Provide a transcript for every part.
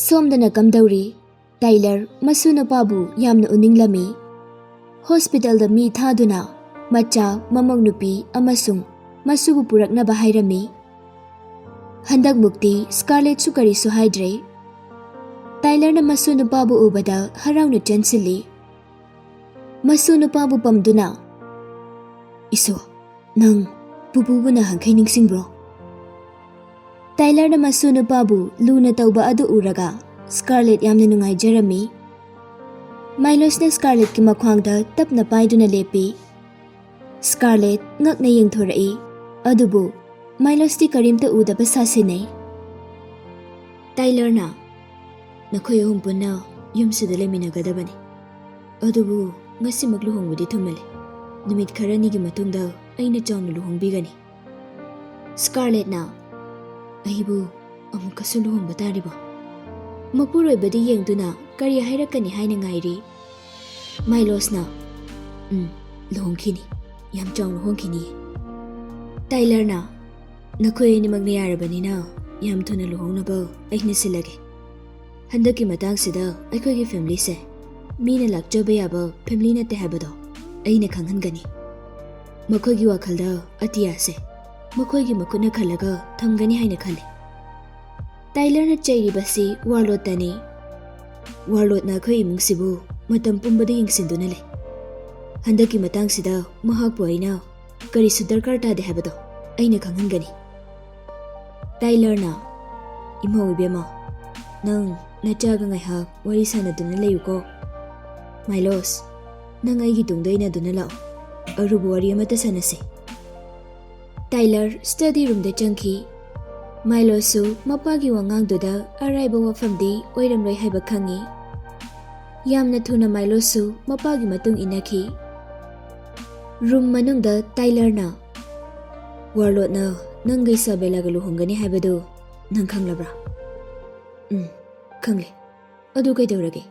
Somdana kamdauri, Tyler masuna pabu yamna uninglami. Hospital da mi thaduna, macha mamang nupi amasung masubu puraknaba hairami. Handak mukti Scarlett sukari suhaidre. Tyler na masuna pabu ubada haraw na chansili. Masuna pabu pamduna. Iso, nang pupubu na hangkay ningsing bro. Tyler na masuna pabu luna tauba adu uraga. Scarlett yamna nungay Jeremy. Milos na Scarlett ki makwangda tap na paiduna lepi. Scarlett ngak na yung thorai. Adubu, Milos di karimta uda pasasinay. Tyler na. Nakoy humpun na yung sidala minagadabani. Adubu, ngasi magluhong wadi tumali. Numit karanigi matungdaw ay na chong naluhong bigani. Scarlett na. Ahibu, amuk kasuluhong batari ba? Mapuroy badi yung duna kariya hairakani haina ngairi. Milos na. Luhong kini. Yam chong luhong kini. Tyler na. Nakoy ni magnayarabani na. Yam to na luhong na ba ay nisilagi. Handaki matang sida ay ko'y family se. Mina lakjaba yaba family na tehabado ay nakanghan gani. Makoy gi wakal da atiya se. Makoy gi makuna kalaga thamgani haina khali. Tyler na chairi basi warlord tani. Warlord na ko'y imong sibu matam pumbada yung sindunale. Handaki matang sida mahakpo ay na kari sudarkar ta dehabado ay nakanghan gani. Tyler na. Imaw ibema. Nang nachaga ngay hak wari sana dun na layo ko. Milos, nang ay gitungday na dun na lao. Arubu wari amata sana si. Tyler, study room da changki. Milos su mapagi wangang doda arayba wafamdi oiramray haiba kangi. Yam na tuna Milos su mapagi matung inaki. Room manung da Tyler na. Warlord na nang gay sabay lagaluhong gani haibado nang kanglabra. Kangli. Adu kay dawrage.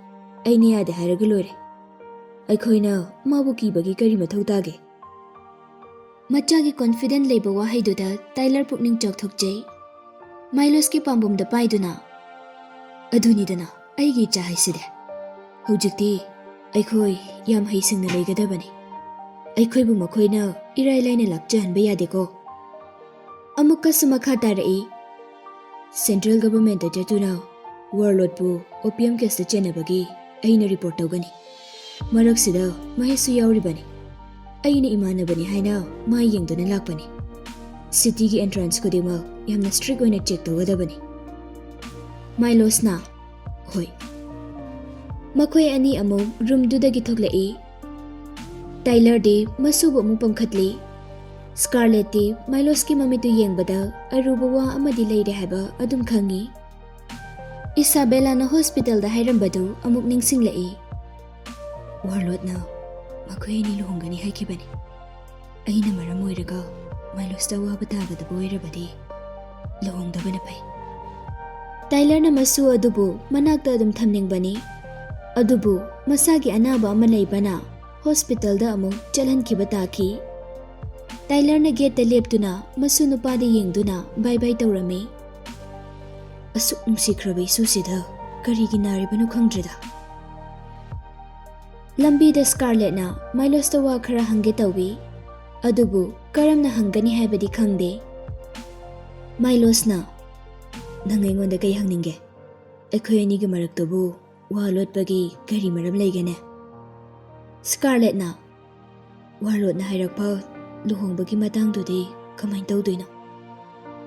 Ay niyade hairaga loire. Ay ko'y na mabuki bagi kari mathaw tage. Machagi confident leba wahay doda Tyler pukning chok thokjay. Milos ki pambum da paiduna. Aduni dana ay gi chahay side. Hujikti ay ko'y yam haising na laygadabani. Ay ko'y bumakoy na iraylay na lakjahan bayade ko. Amukka sumakha tarai. Central government da jatuna warlord pu opium case da chenabagi aina report tawgani. Marak sida mahisu yauribani. Aina imanabani haina mai yengdana lakpani. City gi entrance ko dima yamna strict oina check tawgadabani. Milos na. Hoy. Makoy ani amo room dudagi thoklai. Tyler de masubo mo pamkhatli. Scarlett di Milos ki mamitu yengbada arubawa amadi leire haba adum khangi. Isabella na hospital da hairambadu amuk ningsing lai. Warlord na makoy ni luhonggani haikibani. Ay na maram oiraga Milos da wabataga da boirabadi luhong da banapay. Tyler na masu adubu managta adum thamning bani. Adubu masagi anaba amalay bana hospital da amuk chalan kibataki. Tyler na gate da leptuna masu nupada yengduna bye-bye tawrami. Asuk nungsikrabay susida karigi naribano khangdrada. Lambi da Scarlett na Milos da wa khara hangge tawbi. Adubu karam na hanggani haibadi khangde. Milos na nangayngon da kay hangninge. Akoy ani gi maraktabu walot pagi gari maram laygane. Scarlett na walot na hairakpa luhongbagi matang dudi kamay tawdoy na.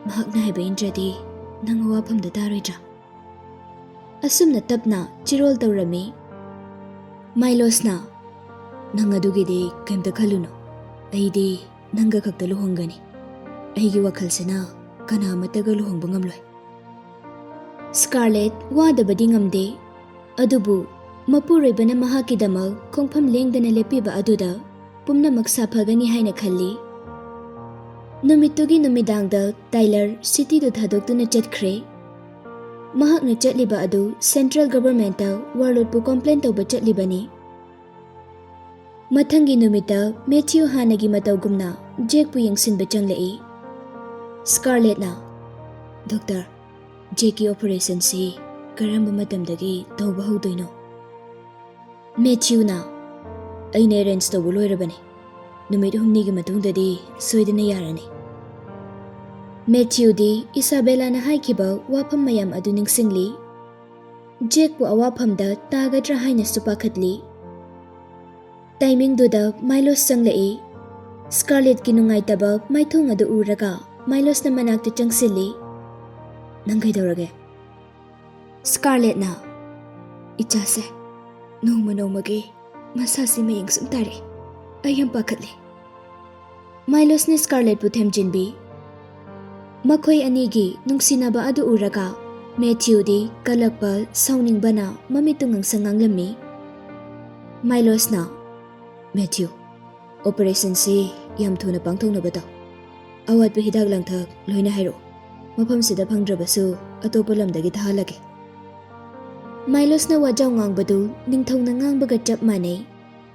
Mahak na haiba indradi nang awapam da taroydra. Asum na tap na chirol tawrami. Milos na. Nang adugi di kaimta kaluno. Ay di nangga kakta luhonggani. Ay giwakal sana kana mataga luhongba ngamloy. Scarlett wada ba di ngamde. Adubu mapuroy ba na mahakidamag kung pamleng da nalepiba aduda pumna magsapagani hay na khali. Numitugi numidangda Tyler city do thadok tu na chatkre. Mahak na chatliba adu central government warlord pu complain tawba chatlibani. Mathangi numita Matthew hanagi matawgumna Jake pu yangsinba changlai. Scarlett na. Doctor, Jake operation si ꯀꯔꯝꯕ ꯃꯇꯝꯗꯒꯤ ꯇꯧꯕ ꯍꯧꯗꯣꯏꯅꯣ? ꯃꯦꯊ꯭ꯌꯨꯅ ꯑꯩꯅ arrange ꯇꯧꯕ ꯂꯣꯏꯔꯕꯅꯤ. ꯅꯨꯃꯤꯠ 6ꯅꯤꯒꯤ ꯃꯇꯨꯡꯗꯗꯤ ꯁꯣꯏꯗꯅ ꯌꯥꯔꯅꯤ. ꯃꯦꯊ꯭ꯌꯨꯗꯤ ꯏꯁꯥꯕꯦꯂꯥꯅ ꯍꯥꯏꯈꯤꯕ ꯋꯥꯐꯝ ꯃꯌꯥꯝ ꯑꯗꯨ ꯅꯤꯡꯁꯤꯡꯂꯤ. ꯖꯦꯛꯄꯨ ꯑꯋꯥꯐꯝꯗ ꯇꯥꯒꯗ꯭ꯔꯥ ꯍꯥꯏꯅꯁꯨ ꯄꯥꯈꯠꯂꯤ. ꯇꯥꯏꯃꯤꯡꯗꯨꯗ ꯃꯥꯏꯂꯣꯁ ꯆꯪꯂꯛꯏ. ꯁ꯭ꯀꯥꯔꯂꯦꯠꯀꯤ ꯅꯨꯡꯉꯥꯏꯇꯕ ꯃꯥꯏꯊꯣꯡ ꯑꯗꯨ ꯎꯔꯒ ꯃꯥꯏꯂꯣꯁꯅ ꯃꯅꯥꯛꯇ ꯆꯪꯁꯤꯜꯂꯤ. ꯅꯪ ꯀꯩꯗꯧꯔꯒꯦ? ꯁ꯭ꯀꯥꯔꯂꯦꯠꯅ ꯏꯆꯥꯁꯦ ꯅꯣꯡꯃ ꯅꯣꯡꯃꯒꯤ ꯃꯁꯥꯁꯤ ꯃꯌꯦꯡ ꯁꯨꯝ ꯇꯥꯔꯦ. ꯑꯩ ꯌꯥꯝ ꯄꯥꯈꯠꯂꯤ. ꯃꯥꯏꯂꯣꯁꯅ ꯁ꯭ꯀꯥꯔꯂꯦꯠꯄꯨ ꯊꯦꯝꯖꯤꯟꯕꯤ. ꯃꯈꯣꯏ ꯑꯅꯤꯒꯤ ꯅꯨꯡꯁꯤꯅꯕ ꯑꯗꯨ ꯎꯔꯒ ꯃꯦꯊ꯭ꯌꯨꯗꯤ ꯀꯜꯂꯛꯄ ꯁꯥꯎꯅꯤꯡꯕꯅ ꯃꯃꯤꯠꯇꯨ ꯉꯥꯡꯁꯪ ꯉꯥꯡꯂꯝꯃꯤ. ꯃꯥꯏꯂꯣꯁꯅ ꯃꯦꯊ꯭ꯌꯨ, ꯑꯣꯄꯔꯦꯁꯟꯁꯤ ꯌꯥꯝ ꯊꯨꯅ ꯄꯥꯡꯊꯣꯛꯅꯕ ꯇꯧ. ꯑꯋꯥꯠꯄ ꯍꯤꯗꯥꯛ ꯂꯥꯡꯊꯛ ꯂꯣꯏꯅ ꯍꯥꯏꯔꯛꯎ. ꯃꯐꯝꯁꯤꯗ ꯐꯪꯗ꯭ꯔꯕꯁꯨ ꯑꯇꯣꯞꯄ ꯂꯝꯗꯒꯤ ꯊꯥꯍꯜꯂꯒꯦ. ꯃꯥꯏꯂꯣꯁꯅ ꯋꯥꯖꯥꯎ ꯉꯥꯡꯕꯗꯨ ꯅꯤꯡꯊꯧꯅ ꯉꯥꯡꯕꯒ ꯆꯞ ꯃꯥꯟꯅꯩ.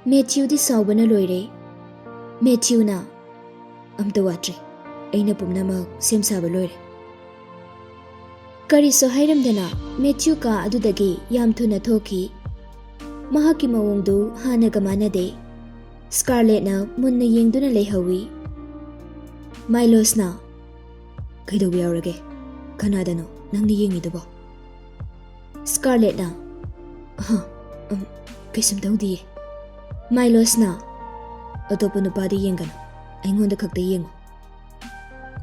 ꯃꯦꯊ꯭ꯌꯨꯗꯤ ꯁꯥꯎꯕꯅ ꯂꯣꯏꯔꯦ. ꯃꯦꯊ꯭ꯌꯨꯅ ꯑꯝꯇ ꯋꯥꯠꯇ꯭ꯔꯦ. ꯑꯩꯅ ꯄꯨꯝꯅꯃꯛ ꯁꯦꯝ ꯁꯥꯕ ꯂꯣꯏꯔꯦ. ꯀꯔꯤꯁꯨ ꯍꯥꯏꯔꯝꯗꯅ ꯃꯦꯊ꯭ꯌꯨ ꯀꯥ ꯑꯗꯨꯗꯒꯤ ꯌꯥꯝ ꯊꯨꯅ ꯊꯣꯛꯈꯤ. ꯃꯍꯥꯛꯀꯤ ꯃꯑꯣꯡꯗꯨ ꯍꯥꯟꯅꯒ ꯃꯥꯟꯅꯗꯦ. ꯁ꯭ꯀꯥꯔꯂꯦꯠꯅ ꯃꯨꯟꯅ ꯌꯦꯡꯗꯨꯅ ꯂꯩꯍꯧꯏ. ꯃꯥꯏꯂꯣꯁꯅ ꯀꯩꯗꯧꯕ ꯌꯥꯎꯔꯒꯦ? ꯀꯅꯥꯗꯅꯣ ꯅꯪꯅ ꯌꯦꯡꯉꯤꯗꯨꯕꯣ? ꯁ꯭ꯀꯥꯔꯂꯦꯠꯅ ꯀꯩꯁꯨꯝ ꯇꯧꯗꯤꯌꯦ. ꯃꯥꯏꯂꯣꯁꯅ ꯑꯇꯣꯞꯄ ꯅꯨꯄꯥꯗ ꯌꯦꯡꯒꯅꯨ, ꯑꯩꯉꯣꯟꯗ ꯈꯛꯇ ꯌꯦꯡꯉꯨ.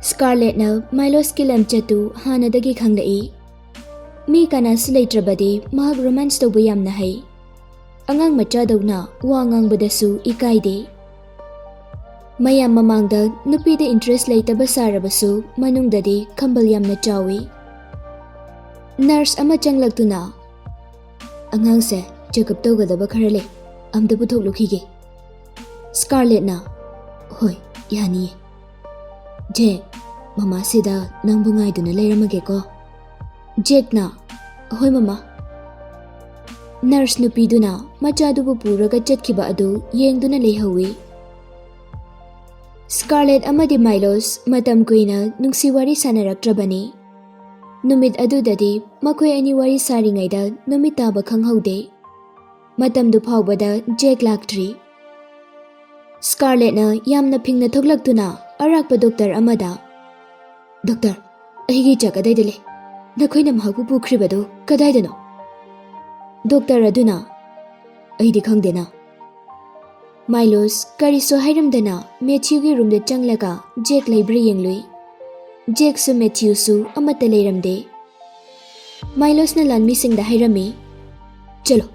ꯁ꯭ꯀꯥꯔꯂꯦꯠꯅ ꯃꯥꯏꯂꯣꯁꯀꯤ ꯂꯝꯆꯠꯇꯨ ꯍꯥꯟꯅꯗꯒꯤ ꯈꯪꯂꯛꯏ. ꯃꯤ ꯀꯅꯥꯁꯨ ꯂꯩꯇ꯭ꯔꯕꯗꯤ ꯃꯍꯥꯛ ꯔꯣꯃꯥꯟꯁ ꯇꯧꯕ ꯌꯥꯝꯅ ꯍꯩ. ꯑꯉꯥꯡ ꯃꯆꯥꯗꯧꯅ ꯋꯥ ꯉꯥꯡꯕꯗꯁꯨ ꯏꯀꯥꯏꯗꯦ. ꯃꯌꯥꯝ ꯃꯃꯥꯡꯗ ꯅꯨꯄꯤꯗ ꯏꯟꯇꯔꯦꯁ ꯂꯩꯇꯕ ꯁꯥꯔꯕꯁꯨ ꯃꯅꯨꯡꯗꯗꯤ ꯈꯝꯕꯜ ꯌꯥꯝꯅ ꯆꯥꯎꯏ. ꯅꯔꯁ ꯑꯃ ꯆꯪꯂꯛꯇꯨꯅ ꯑꯉꯥꯡꯁꯦ ꯆꯦꯛꯑꯞ ꯇꯧꯒꯗꯕ ꯈꯔ ꯂꯩ, ꯑꯝꯇ ꯄꯨꯊꯣꯛꯂꯨꯈꯤꯒꯦ. ꯁ꯭ꯀꯥꯔꯂꯦꯠꯅ ꯍꯣꯏ ꯌꯥꯅꯤꯌꯦ. ꯖꯦꯛ, ꯃꯃꯥꯁꯤꯗ ꯅꯪꯕꯨ ꯉꯥꯏꯗꯨꯅ ꯂꯩꯔꯝꯃꯒꯦꯀꯣ. ꯖꯦꯛꯅ ꯍꯣꯏ ꯃꯃꯥ. ꯅꯔꯁ ꯅꯨꯄꯤꯗꯨꯅ ꯃꯆꯥꯗꯨꯕꯨ ꯄꯨꯔꯒ ꯆꯠꯈꯤꯕ ꯑꯗꯨ ꯌꯦꯡꯗꯨꯅ ꯂꯩꯍꯧꯏ. ꯁ꯭ꯀꯥꯔꯂꯦꯠ ꯑꯃꯗꯤ ꯃꯥꯏꯂꯣꯁ ꯃꯇꯝ ꯀꯨꯏꯅ ꯅꯨꯡꯁꯤ ꯋꯥꯔꯤ ꯁꯥꯅꯔꯛꯇ꯭ꯔꯕꯅꯤ. ꯅꯨꯃꯤꯠ ꯑꯗꯨꯗꯗꯤ ꯃꯈꯣꯏ ꯑꯅꯤ ꯋꯥꯔꯤ ꯁꯥꯔꯤꯉꯩꯗ ꯅꯨꯃꯤꯠ ꯇꯥꯕ ꯈꯪꯍꯧꯗꯦ. ꯃꯇꯝꯗꯨ ꯐꯥꯎꯕꯗ ꯖꯦꯛ ꯂꯥꯛꯇ꯭ꯔꯤ. ꯁ꯭ꯀꯥꯔꯂꯦꯠꯅ ꯌꯥꯝꯅ ꯐꯤꯡꯅ ꯊꯣꯛꯂꯛꯇꯨꯅ ꯑꯔꯥꯛꯄ ꯗꯣꯛꯇꯔ ꯑꯃꯗ ꯗꯣꯛꯇꯔ, ꯑꯩꯒꯤ ꯏꯆꯥ ꯀꯗꯥꯏꯗ ꯂꯩ? ꯅꯈꯣꯏꯅ ꯃꯍꯥꯛꯄꯨ ꯄꯨꯈ꯭ꯔꯤꯕꯗꯨ ꯀꯗꯥꯏꯗꯅꯣ? ꯗꯣꯛꯇꯔ ꯑꯗꯨꯅ ꯑꯩꯗꯤ ꯈꯪꯗꯦꯅ. ꯃꯥꯏꯂꯣꯁ ꯀꯔꯤꯁꯨ ꯍꯥꯏꯔꯝꯗꯅ ꯃꯦꯊ꯭ꯌꯨꯒꯤ ꯔꯨꯝꯗ ꯆꯪꯂꯒ ꯖꯦꯛ ꯂꯩꯕ꯭ꯔꯥ ꯌꯦꯡꯂꯨꯏ. ꯖꯦꯛꯁꯨ ꯃꯦꯊ꯭ꯌꯨꯁꯨ ꯑꯃꯠꯇ ꯂꯩꯔꯝꯗꯦ. ꯃꯥꯏꯂꯣꯁꯅ ꯂꯥꯟꯃꯤꯁꯤꯡꯗ ꯍꯥꯏꯔꯝꯃꯤ, ꯆꯂꯣ,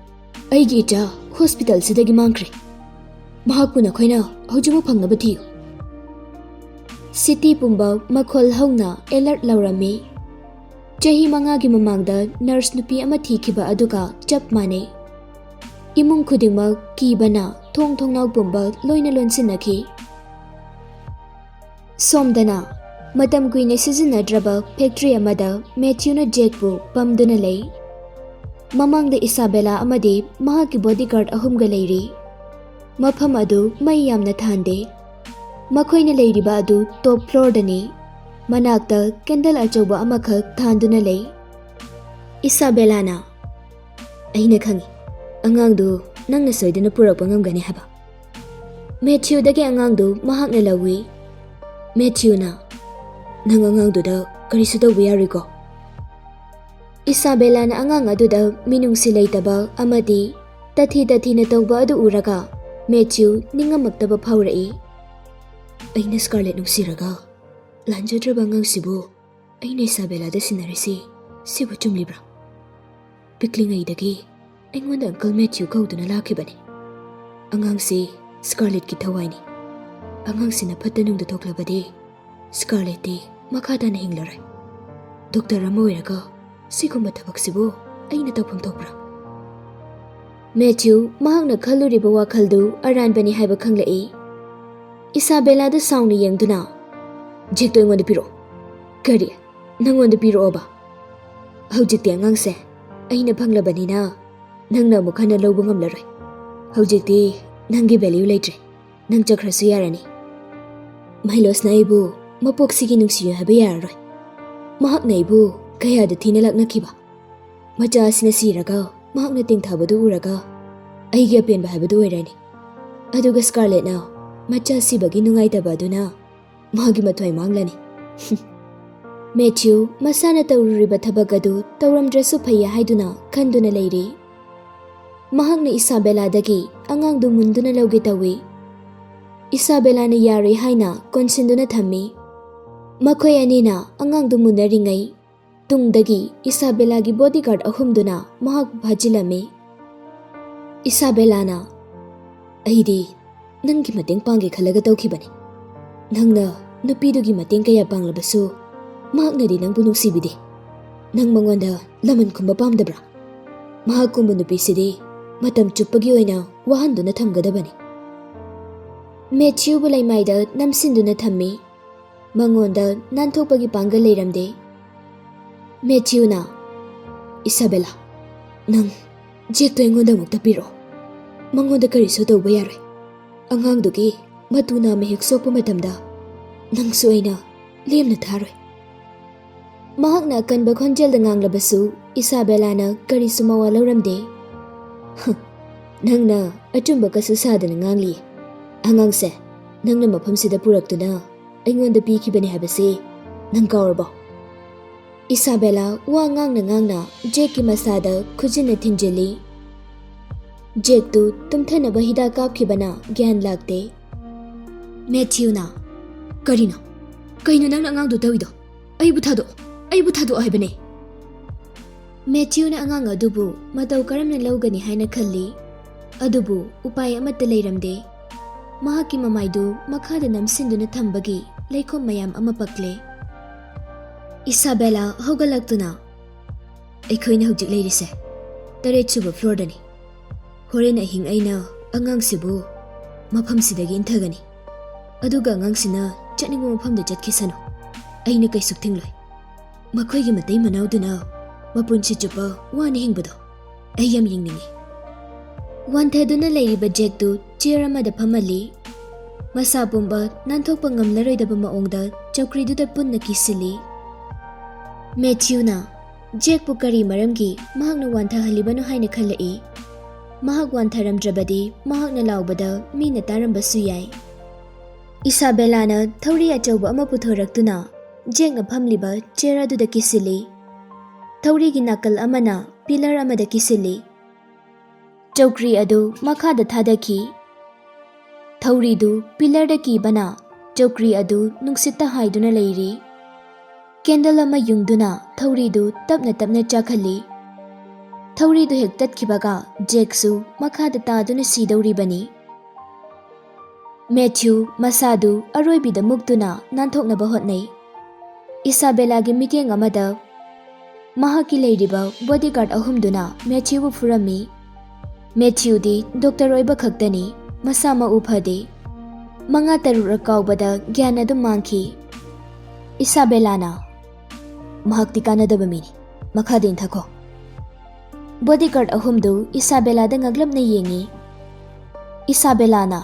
ꯑꯩꯒꯤ ꯏꯆꯥ ꯍꯣꯁꯄꯤꯇꯥꯜꯁꯤꯗꯒꯤ ꯃꯥꯡꯈ꯭ꯔꯦ. ꯃꯍꯥꯛꯄꯨ ꯅꯈꯣꯏꯅ ꯍꯧꯖꯤꯛꯃꯛ ꯐꯪꯅꯕ ꯊꯤꯌꯨ. ꯁꯤꯇꯤ ꯄꯨꯝꯕ ꯃꯈꯣꯜ ꯍꯧꯅ ꯑꯦꯂꯔꯠ ꯂꯧꯔꯝꯃꯤ. ꯆꯍꯤ 5ꯒꯤ ꯃꯃꯥꯡꯗ ꯅꯔꯁ ꯅꯨꯄꯤ ꯑꯃ ꯊꯤꯈꯤꯕ ꯑꯗꯨꯒ ꯆꯞ ꯃꯥꯟꯅꯩ. ꯏꯃꯨꯡ ꯈꯨꯗꯤꯡꯃꯛ ꯀꯤꯕꯅ ꯊꯣꯡ ꯊꯣꯡꯅꯥꯎ ꯄꯨꯝꯕ ꯂꯣꯏꯅ ꯂꯣꯟꯁꯤꯟꯅꯈꯤ. ꯁꯣꯝꯗꯅ ꯃꯇꯝ ꯀꯨꯏꯅ ꯁꯤꯖꯤꯟꯅꯗ꯭ꯔꯕ ꯐꯦꯛꯇ꯭ꯔꯤ ꯑꯃꯗ ꯃꯦꯊ꯭ꯌꯨꯅ ꯖꯦꯛꯄꯨ ꯄꯝꯗꯨꯅ ꯂꯩ. ꯃꯃꯥꯡꯗ ꯏꯁꯥꯕꯦꯂꯥ ꯑꯃꯗꯤ ꯃꯍꯥꯛꯀꯤ ꯕꯣꯗꯤꯒꯥꯔꯗ 3ꯒ ꯂꯩꯔꯤ. ꯃꯐꯝ ꯑꯗꯨ ꯃꯩ ꯌꯥꯝꯅ ꯊꯥꯟꯗꯦ. ꯃꯈꯣꯏꯅ ꯂꯩꯔꯤꯕ ꯑꯗꯨ ꯇꯣꯞ ꯐ꯭ꯂꯣꯔꯗꯅꯤ. ꯃꯅꯥꯛꯇ ꯀꯦꯟꯗꯜ ꯑꯆꯧꯕ ꯑꯃꯈꯛ ꯊꯥꯟꯗꯨꯅ ꯂꯩ. ꯏꯁꯥꯕꯦꯂꯥꯅ ꯑꯩꯅ ꯈꯪꯏ, ꯑꯉꯥꯡꯗꯨ ꯅꯪꯅ ꯁꯣꯏꯗꯅ ꯄꯨꯔꯛꯄ ꯉꯝꯒꯅꯤ ꯍꯥꯏꯕ. ꯃꯦꯊ꯭ꯌꯨꯗꯒꯤ ꯑꯉꯥꯡꯗꯨ ꯃꯍꯥꯛꯅ ꯂꯧꯏ. ꯃꯦꯊ꯭ꯌꯨꯅ ꯅꯪ ꯑꯉꯥꯡꯗꯨꯗ ꯀꯔꯤꯁꯨ ꯇꯧꯕ ꯌꯥꯔꯣꯏꯀꯣ. ꯏꯁꯥꯕꯦꯂꯥꯅ ꯑꯉꯥꯡ ꯑꯗꯨꯗ ꯃꯤꯅꯨꯡꯁꯤ ꯂꯩꯇꯕ ꯑꯃꯗꯤ ꯇꯊꯤ-ꯇꯊꯤꯅ ꯇꯧꯕ ꯑꯗꯨ ꯎꯔꯒ ꯃꯦꯊ꯭ꯌꯨ ꯅꯤꯡꯉꯝꯃꯛꯇꯕ ꯐꯥꯎꯔꯛꯏ. ꯑꯩꯅ ꯁ꯭ꯀꯥꯔꯂꯦꯠ ꯅꯨꯡꯁꯤꯔꯒ ꯂꯥꯟꯖꯗ꯭ꯔꯕ ꯑꯉꯥꯡꯁꯤꯕꯨ ꯑꯩꯅ ꯏꯁꯥꯕꯦꯂꯥꯗ ꯁꯤꯟꯅꯔꯤꯁꯤ ꯁꯤꯕꯨ ꯆꯨꯝꯂꯤꯕ꯭ꯔꯥ? ꯄꯤꯛꯂꯤꯉꯩꯗꯒꯤ ꯑꯩꯉꯣꯟꯗ ꯑꯪꯀꯜ ꯃꯦꯊ꯭ꯌꯨ ꯀꯧꯗꯨꯅ ꯂꯥꯛꯈꯤꯕꯅꯤ. ꯑꯉꯥꯡꯁꯤ ꯁ꯭ꯀꯥꯔꯂꯦꯠꯀꯤ ꯊꯋꯥꯏꯅꯤ. ꯑꯉꯥꯡꯁꯤꯅ ꯐꯠꯇ ꯅꯨꯡꯗ ꯊꯣꯛꯂꯕꯗꯤ ꯁ꯭ꯀꯥꯔꯂꯦꯠꯇꯤ ꯃꯈꯥ ꯇꯥꯅ ꯍꯤꯡꯂꯔꯣꯏ. ꯗꯣꯛꯇꯔ ꯑꯃ ꯑꯣꯏꯔꯒ ꯁꯤꯒꯨꯝꯕ ꯊꯕꯛꯁꯤꯕꯨ ꯑꯩꯅ ꯇꯧꯐꯝ ꯊꯣꯛꯄ꯭ꯔꯥ? ꯃꯦꯊ꯭ꯌꯨ ꯃꯍꯥꯛꯅ ꯈꯜꯂꯨꯔꯤꯕ ꯋꯥꯈꯜꯗꯨ ꯑꯔꯥꯟꯕꯅꯤ ꯍꯥꯏꯕ ꯈꯪꯂꯛꯏ. ꯏꯁꯥꯕꯦꯂꯥꯗ ꯁꯥꯎꯅ ꯌꯦꯡꯗꯨꯅ ꯖꯦꯛꯇꯣ ꯑꯩꯉꯣꯟꯗ ꯄꯤꯔꯛꯑꯣ. ꯀꯔꯤ? ꯅꯪꯉꯣꯟꯗ ꯄꯤꯔꯛꯑꯣꯕ? ꯍꯧꯖꯤꯛꯇꯤ ꯑꯉꯥꯡꯁꯦ ꯑꯩꯅ ꯐꯪꯂꯕꯅꯤꯅ ꯅꯪꯅ ꯑꯃꯨꯛ ꯍꯟꯅ ꯂꯧꯕ ꯉꯝꯂꯔꯣꯏ. ꯍꯧꯖꯤꯛꯇꯤ ꯅꯪꯒꯤ ꯚꯦꯜꯌꯨ ꯂꯩꯇ꯭ꯔꯦ. ꯅꯪ ꯆꯠꯈ꯭ꯔꯁꯨ ꯌꯥꯔꯅꯤ. ꯃꯥꯏꯂꯣꯁꯅ ꯑꯩꯕꯨ ꯃꯄꯣꯛꯁꯤꯒꯤ ꯅꯨꯡꯁꯤꯌꯨ ꯍꯥꯏꯕ ꯌꯥꯔꯔꯣꯏ. ꯃꯍꯥꯛꯅ ꯑꯩꯕꯨ ꯀꯌꯥꯗ ꯊꯤꯅ ꯂꯥꯛꯅꯈꯤꯕ. Macha asina siraga mahakna tingthabadu uraga aigi apenba habadu oirani. Aduga Scarlett na macha sibagi nungaitaba aduna magi mathwai manglani. Matthew masana taururiba thabak adu tauramdrasu phaiya haiduna khanduna leiri. Mahakna Isabella dagi angang du munduna lauge tawi. Isabella na yari haina konsinduna thammi. Makhoi anina angang du munaringai tungdagi Isabella gi bodyguard ahumduna mahak bhajilami. Isabella na aidi nangi mateng pangge khalaga tawkhibani. Nangna nupidugi mateng kaya panglabasu mahaknadi nangbu nungsibidi. Nang mangonda laman kumba pamdabra. Mahak kumba nupisidi matam chuppagi oina wahanduna thamgadabani. Matthew bulai maida namsinduna thammi. Mangonda nanthokpagi pangal leiramde. Matthew na Isabella nang jekto engonda mukta piro. Mangonda kariso tawba yarai. Angangdugi matuna mehek sokpa matamda nangsu aina lemna tharoi. Mahakna kanba khonjel da nganglabasu Isabella na kariso mawa lauramde. Nangna achumba kasu sadana ngangli. Angangse nangna mafamsida puraktuna aingonda pikibani habase nang kawarba. Isabella wa ngangna Jake masada khujina thinjeli. Jake tu tumthanaba hida kapkhibana gyan lagte. Matthew na karina kaino nangna angangdu tawido aibu thado aibane. Matthew na angang adubu matau karamna laugani haina khalli. Adubu upai amatta leiramde. Mahaki mamaidu makhada namsinduna thambagi leikhom mayam ama pakle. Isabella hogalaktuna aikhoina hojik leirise 8 suba floor dani. Horen ahing aina angang sibu mafam sidagi inthagani. Aduga angang sina chatningu mafamda chatkisano. Aina kaisuk thingloi. Makhoigi matei manauduna mapunchi chupa wani hingbado ayam yingningi. Wanthaduna leiriba Jack tu chair amada phamali. Masa pumba nanthokpa ngamlaroidaba maongda chokriduda punna kisili. Matthew na Jack pu kari maramgi mahakna wanthahalibano haina khalai. Mahak wantharamdrabadi mahakna laubada mina tarambasu yai. Isabella na thauri achauba ama puthoraktuna Jack na phamliba chair aduda kisili. Thauri gi nakal amana pillar amada kisili. Chokri adu makhada thadaki. Thauri du pillar da kibana chokri adu nungsitta haiduna leiri. Candle ama yungduna thauri du tapna chakhali. Thauri du hek tatkibaga Jake su makhada taduna sidauribani. Matthew masadu aroibida muktuna nanthoknaba hotnai. Isabella gi miteng amada mahaki leiriba bodyguard ahumduna Matthew bu furami. Matthew di doctor oiba khaktani masama uphade. Manga tarura kaubada gyana du mangki. Isabella na mahakti kanadaba mini makhadin thako. Bodyguard ahumdu Isabella da ngaglapna yengi. Isabella na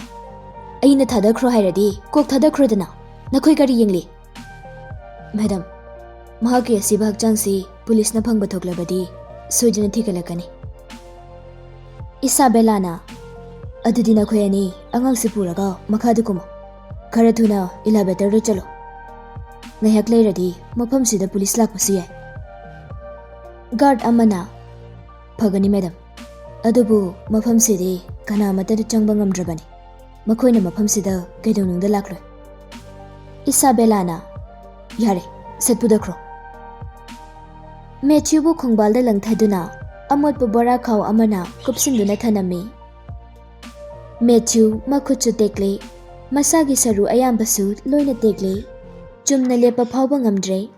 aina thadakhro hairadi kok thadakhrodana nakhoi kari yengli. Madam mahaki asiba hakchangsi police na phangba thoklabadi sojina thikalakani. Isabella na adudi nakhoi ani angangsi puraga makhadu kumo khara thuna elevator ro chalo. Ngayak leiradi mafamsida police lakpasu yai. Guard amana phagani madam adubu mafamsidi kana mata changba ngamdrabani. Makhoina mafamsida kaidonungda lakloi. Isabella na yare satpudakro. Matthew bu khongbalda langthaduna amotpa bora khaw amana kupsinduna thanami. Matthew makhuchu tekle masagi saru ayambasu loina tekle. Chumna lepa phawba ngamdre.